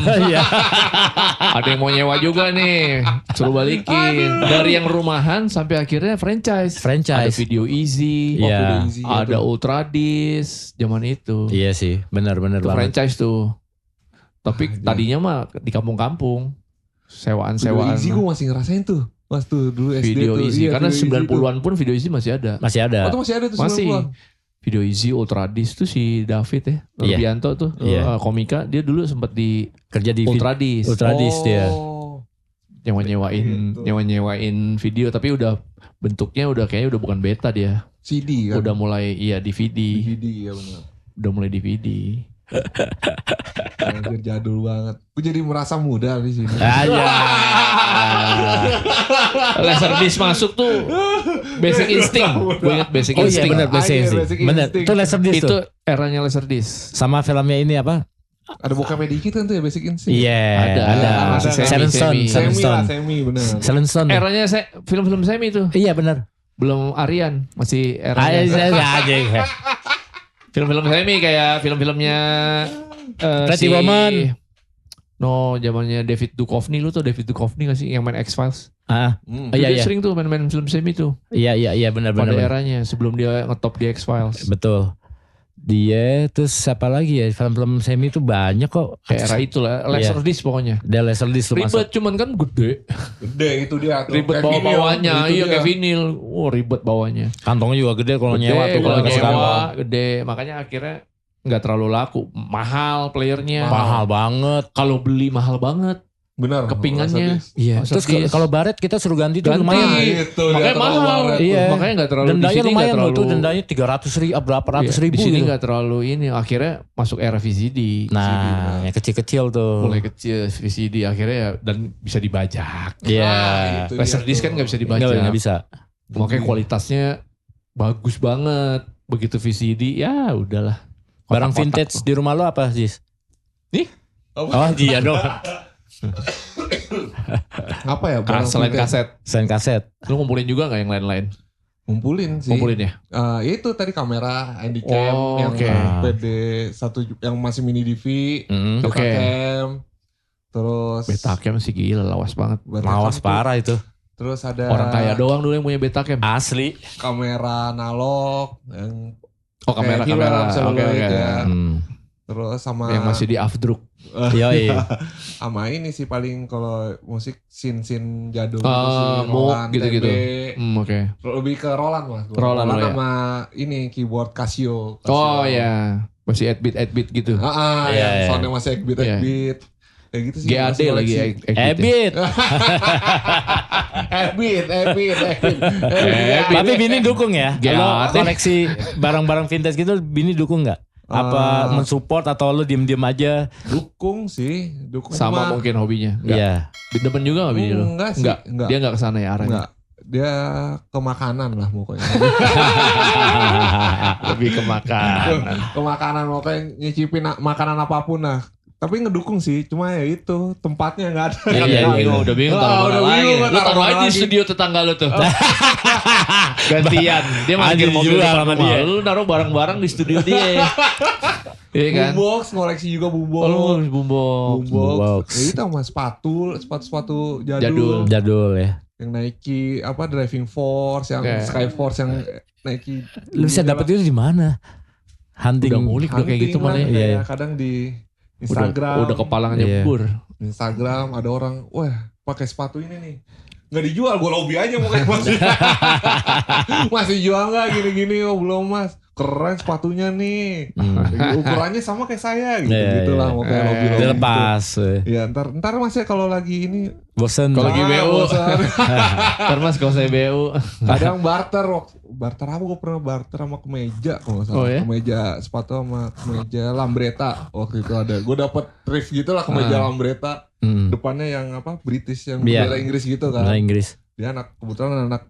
Ada yang mau nyewa juga nih. Suruh balikin. Dari yang rumahan sampai akhirnya franchise. Ada Video Easy. Ada Ultra Disc. Zaman itu. Iya sih. Benar-benar banget. Franchise tuh. Tapi tadinya mah di kampung-kampung. Sewaan-sewaan. Video Easy gue masih ngerasain tuh. Mas tuh dulu SD Video tuh. Easy. Karena 90-an pun Video Easy masih ada. Masih ada. Oh tuh masih ada tuh 90-an. Masih. Video Easy, Ultra Disc tuh si David ya. Rubianto tuh. Komika. Dia dulu sempat kerja di Ultra Disc. Ultra Disc dia. Nyewain video. Tapi udah bentuknya kayaknya udah bukan beta dia. CD kan. Udah mulai DVD. DVD ya benar. Udah mulai DVD. Anjir jadul banget. Gue jadi merasa muda di sini. Aja. Laserdisc masuk tuh Basic Instinct. Gue ingat Basic Oh iya Instinct. benar Basic Instinct. Benar. Itu Laserdisc Itu tuh. eranya Laserdisc. Sama filmnya ini apa? Ada bokapnya dikit kan tuh ya Basic Instinct. Iya, Ada. Semi benar. Selenson. Eranya film-film semi itu. Iya benar. Belum Aryan, masih eranya. Film-film semi kayak film-filmnya Pretty Woman. No, zamannya David Duchovny, lu tuh David Duchovny gak sih yang main X-Files? Iya Dia sering tuh main-main film semi tuh. Iya benar. Pada eranya sebelum dia ngetop di X-Files. Betul. Dia terus siapa lagi ya, film-film semi itu banyak kok. Kayak era itu lah, Laserdisc pokoknya. Dia Laserdisc lu masuk. Ribet cuman kan gede. Gede itu dia. Ribet bawa-bawanya, iya kayak vinil. Ribet bawanya. Kantongnya juga gede kalau nyewa tuh. Kalau nyewa gede, makanya akhirnya nggak terlalu laku. Mahal playernya. Mahal banget. Kalau beli mahal banget. Benar. Kepingannya. Iya. Terus kalau baret kita suruh ganti tuh lumayan. Itu makanya mahal. Iya. Makanya nggak terlalu. Dendanya lumayan loh tuh. Dendanya 300.000 berapa ratus ribu. Di sini gitu. nggak terlalu ini. Akhirnya masuk era VCD. Nah, yang kecil-kecil tuh. Mulai kecil VCD akhirnya ya, dan bisa dibajak. Iya. Laserdisc kan nggak bisa dibajak. Nggak bisa. Makanya kualitasnya bagus banget. Begitu VCD ya udahlah. Barang vintage di rumah lo apa Jis? Nih? Oh iya dong. Apa ya? Selain kaset. Selain kaset. Lu ngumpulin juga gak yang lain-lain? Ngumpulin sih. Ngumpulin ya? Itu tadi kamera handycam yang PD 1 yang masih mini DV. Betacam. Terus Betacam sih gila, lawas banget. Lawas parah itu. Terus ada orang kaya doang dulu yang punya Betacam. Asli. Kamera analog yang kamera. Oke. Terus sama yang masih di afdruk. Iya. Sama ini sih paling kalau musik scene jadul Moog gitu-gitu. Oke. Lebih ke Roland mas. Roland sama ini keyboard Casio. Oh ya, masih 8-bit gitu. Iya. Soundnya masih 8-bit. Kayak gitu sih. GAD lagi 8-bit. Tapi Bini dukung ya? Kalau koleksi barang-barang vintage gitu Bini dukung gak? Apa mensupport atau lu diem-diem aja? Dukung sih, sama mungkin hobinya. Iya. Demen juga gak Bini lu? Enggak sih. Dia gak kesana ya arahnya? Enggak. Dia ke makanan lah pokoknya. Lebih ke makanan. Ke makanan pokoknya nyicipin makanan apapun lah. Tapi ngedukung sih, cuma ya itu tempatnya nggak ada. Iya, udah bingung taruh mana lagi. Lu taruh aja di studio tetangga lu tuh. Gantian, dia parkir mobil sama dia. Lu naruh barang-barang di studio dia. Iya kan? Boombox, ngoleksi juga boombox. Oh, boombox. Ya itu sama sepatu Jadul ya. Yang Nike Driving Force, yang Sky Force, yang Nike. Lu bisa dapet itu di mana? Hunting. Udah ngulik udah kayak gitu malah. Iya. Kadang di Instagram. Udah kepalangan nyebur. Instagram ada orang, wah pakai sepatu ini nih. Nggak dijual, gue lobby aja mukanya masih jual nggak gini-gini? Oh belum mas, keren sepatunya nih. Ukurannya sama kayak saya gitu lah mukanya lobby. Dilepas. Ya ntar mas ya kalau lagi ini bosen. Kalau lagi BU. Ntar mas kalau saya BU. Kadang barter apa gue pernah barter sama kemeja kalau nggak salah. Kemeja sepatu sama kemeja Lambretta waktu itu ada. Gue dapet thrift gitu lah kemeja Lambretta. Depannya yang British yang bendera Inggris gitu kan. Bendera Inggris. Dia kebetulan anak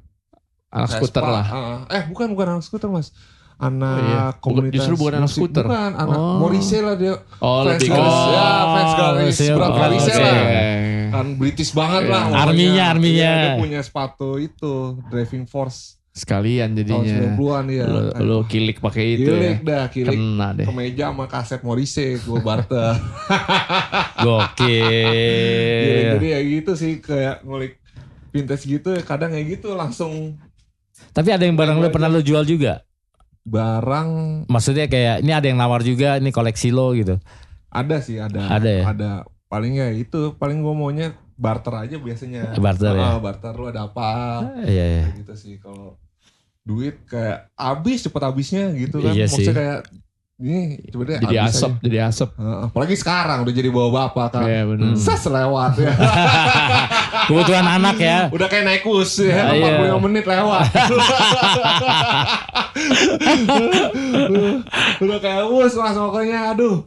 skuter lah. Bukan anak skuter mas. Anak komunitas. Justru bukan anak skuter. Bukan anak Morrissey lah dia. Lebih ke fans garis berat Morrissey lah. Kan British banget lah. Arminya. Dia punya sepatu itu Driving Force. Sekalian jadinya. Tahun 90-an ya. Lu kilik pakai itu kilik ya. Kilik. Kena deh. Kemeja sama kaset Morrissey gue barter. Gokil. Jadi ya gitu sih kayak ngulik vintage gitu kadang kayak gitu langsung. Tapi ada yang barang lu pernah lu jual juga? Barang. Maksudnya kayak ini ada yang nawar juga ini koleksi lo gitu. Ada sih ada. Ada ya? Ada. Paling gue maunya barter aja biasanya. Barter ya? Barter lu ada apa. Iya. Kayak gitu sih kalau duit kayak cepet habisnya gitu kan. Iya maksudnya sih. kayak ini coba deh jadi asap. Apalagi sekarang udah jadi bawa bapak kan. Iya benar. Lewat ya. Kebutuhan anak ya. Udah kayak naik bus ya. 45 menit lewat. Udah kayak bus mas pokoknya aduh.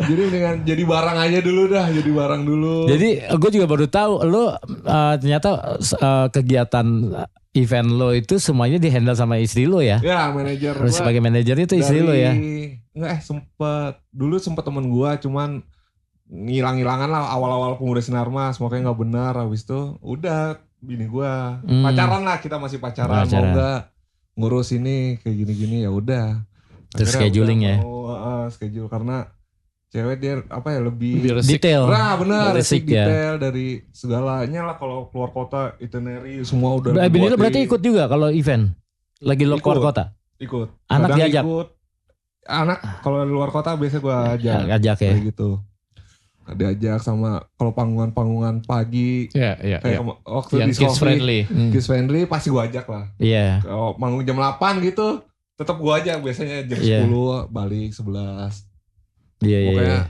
Jadi mendingan jadi barang aja dulu dah. Jadi barang dulu. Jadi gue juga baru tahu lo ternyata kegiatan event lo itu semuanya dihandle sama istri lo ya? Ya, manajer. Terus sebagai manajernya itu istri lo ya? Dulu sempet temen gua cuman ngilang-ngilangan lah awal-awal Pemuda Sinarmas, makanya nggak benar. Habis itu udah bini gua pacaran lah, kita masih pacaran. Mau nggak ngurus ini kayak gini-gini, ya udah. Terus scheduling ya? Schedule karena cewek dia lebih detail. Nah benar, ya. detail dari segalanya lah. Kalau keluar kota itinerary semua udah. Bini lo berarti ikut juga kalau event lagi lo keluar kota? Ikut. Anak diajak? Anak kalau luar kota biasa gue ajak ya? Kayak gitu. Diajak sama kalau panggungan pagi. Iya. Kayak waktu yang di kids friendly. Kids friendly pasti gue ajak lah. Iya. Kalau manggung jam 8 gitu tetap gue ajak, biasanya jam 10 balik 11. Iya. Pokoknya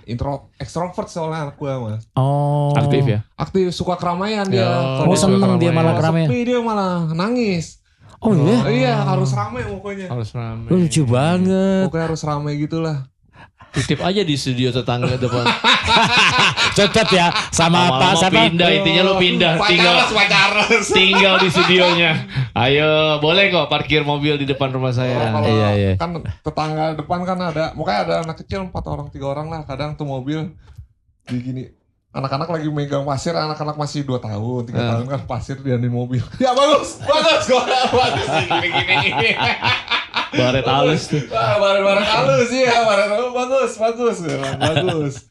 extrovert soalnya anak gue mas. Oh. Aktif ya? Aktif, suka keramaian dia. Kalau seneng dia malah keramaian. Sepi dia malah nangis. Oh iya? Iya harus ramai pokoknya. Harus ramai. Lucu banget. Pokoknya harus ramai gitulah. Titip aja di studio tetangga depan. Cocok ya sama apa? Pindah, intinya lu pindah. Tinggal di studionya. Ayo, boleh kok parkir mobil di depan rumah saya. Iya. Kan tetangga depan kan ada, makanya ada anak kecil 4 orang 3 orang lah. Kadang tuh mobil di gini. Anak-anak lagi megang pasir, anak-anak masih 2 tahun, 3 tahun kan pasir di mobil. Ya bagus gini. Baret halus tuh. Baret halus ya, bagus.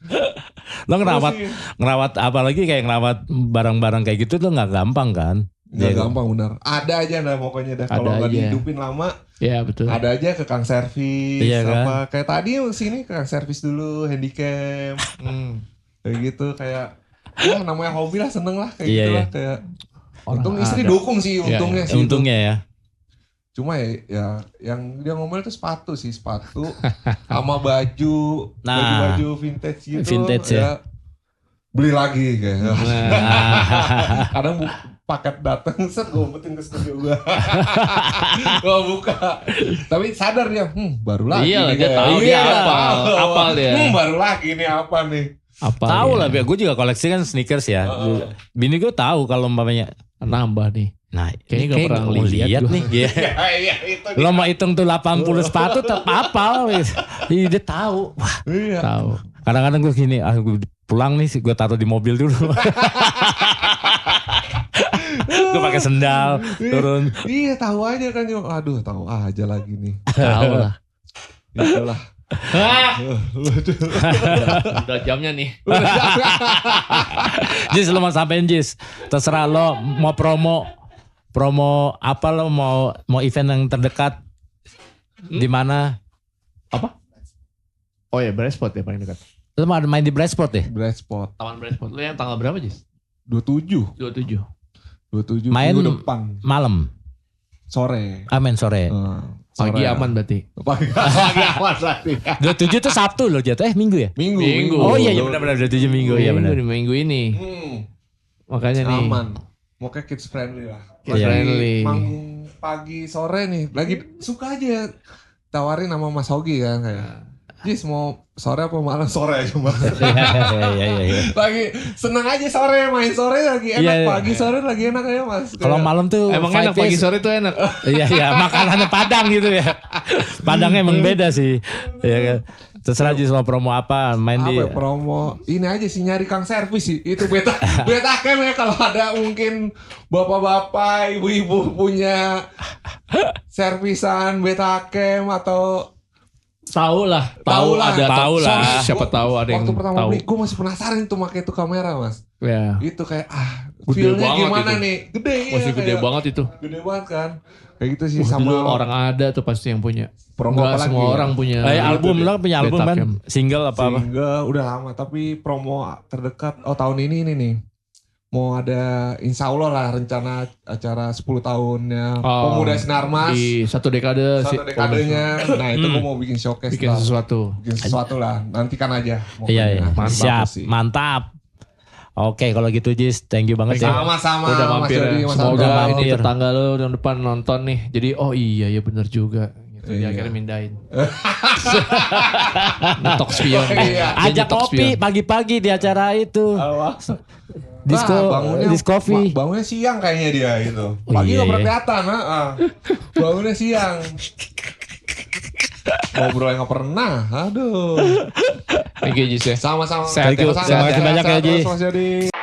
Lo ngerawat apalagi kayak ngerawat barang-barang kayak gitu tuh nggak gampang kan? Nggak gampang benar. Ada aja dah pokoknya dah. Kalau nggak dihidupin lama, ya betul. Ada aja ke kang servis. Iya, apa kayak tadi sini ke kang servis dulu, handycam. Kayak gitu kayak ya namanya hobi lah, seneng lah kayak gitu lah kayak. Untung istri dukung sih untungnya sih. Untungnya ya. Cuma ya yang dia ngomel itu sepatu sama baju, baju vintage gitu. Vintage ya. Beli lagi kayak. Kadang paket datang set gue umpetin ke studio gue. Gue buka. Tapi sadar dia, baru lagi. Iya, dia tahu dia apal dia. Baru lagi nih apa nih. Tahu lah, gue juga koleksi kan sneakers ya. Bini gue tahu kalau umpamanya nambah nih. Nah, kayaknya gak pernah lihat nih. Iya, lo mau hitung tuh 80 sepatu tetap hafal. Dia tahu. Wah, tahu. Kadang-kadang gue gini, gue pulang nih, gue taruh di mobil dulu. Gue pakai sendal turun. Iya, tahu aja kan. Aduh, tahu aja lagi nih. Tahu lah. Itulah. Udah jamnya nih. Jis, lo mau sampein Jis, terserah lo mau promo apa, lo mau event yang terdekat di mana? Apa? Oh ya, Brandsport ya paling dekat. Lo mau main di Brandsport ya? Brandsport. Taman Brandsport. Lo yang tanggal berapa Jis? 27 main minggu depan. Malam. Sore. Main sore. Pagi aman berarti. Pagi aman berarti. 27 itu Sabtu loh jatuh. Minggu ya? Minggu. Oh iya benar-benar 27 Minggu ya benar. Minggu ini. Makanya nih. Aman. Mau kayak kids friendly lah. Kids friendly. Manggung pagi sore nih. Lagi suka aja tawarin sama Mas Hogi kan kayak. Jis mau sore apa malam? Sore aja mas. Iya. Lagi seneng aja sore, main sore lagi enak, pagi sore lagi enak aja mas. Kalau malam tuh emang enak, pagi sore tuh enak. Iya, makanannya Padang gitu ya. Padangnya emang beda sih. Iya kan. Terserah Jis mau promo apa, main di promo. Ini aja sih nyari kang servis sih. Itu beta kem ya kalau ada mungkin bapak-bapak, ibu-ibu punya servisan beta kem atau Tahu lah. Siapa tahu ada yang tahu. Waktu pertama beli, gue masih penasaran tuh pakai itu kamera mas. Ya. Itu kayak feelnya gimana itu. Nih? Gede ya. Masih gede banget itu. Gede banget kan. Kayak gitu sih sama orang ada tuh pasti yang punya. Promo apa semua lagi, orang punya. Album lah, punya album kan. Single apa? Single udah lama tapi promo terdekat tahun ini nih. Mau ada insya Allah lah rencana acara 10 tahunnya Pemuda Sinarmas. Di satu dekadenya. Nah itu gue mau bikin showcase. Bikin sesuatu lah. Nantikan aja. Iya. Mantap. Oke kalau gitu Jis. Thank you banget ya. Sama-sama. Udah mampir ya. Semoga ini mampir. tetangga lo yang depan nonton nih. Jadi iya benar juga. Gitu. Dia akhirnya mindahin. Ngetok spion. Ajak kopi pagi-pagi di acara itu. Coffee. Bangunnya siang kayaknya dia gitu. Pagi nggak pernah kelihatan. Bangunnya siang. Ngobrol nggak pernah. Aduh. Thank you Jis ya. Sama-sama. Terima kasih banyak ya Jis.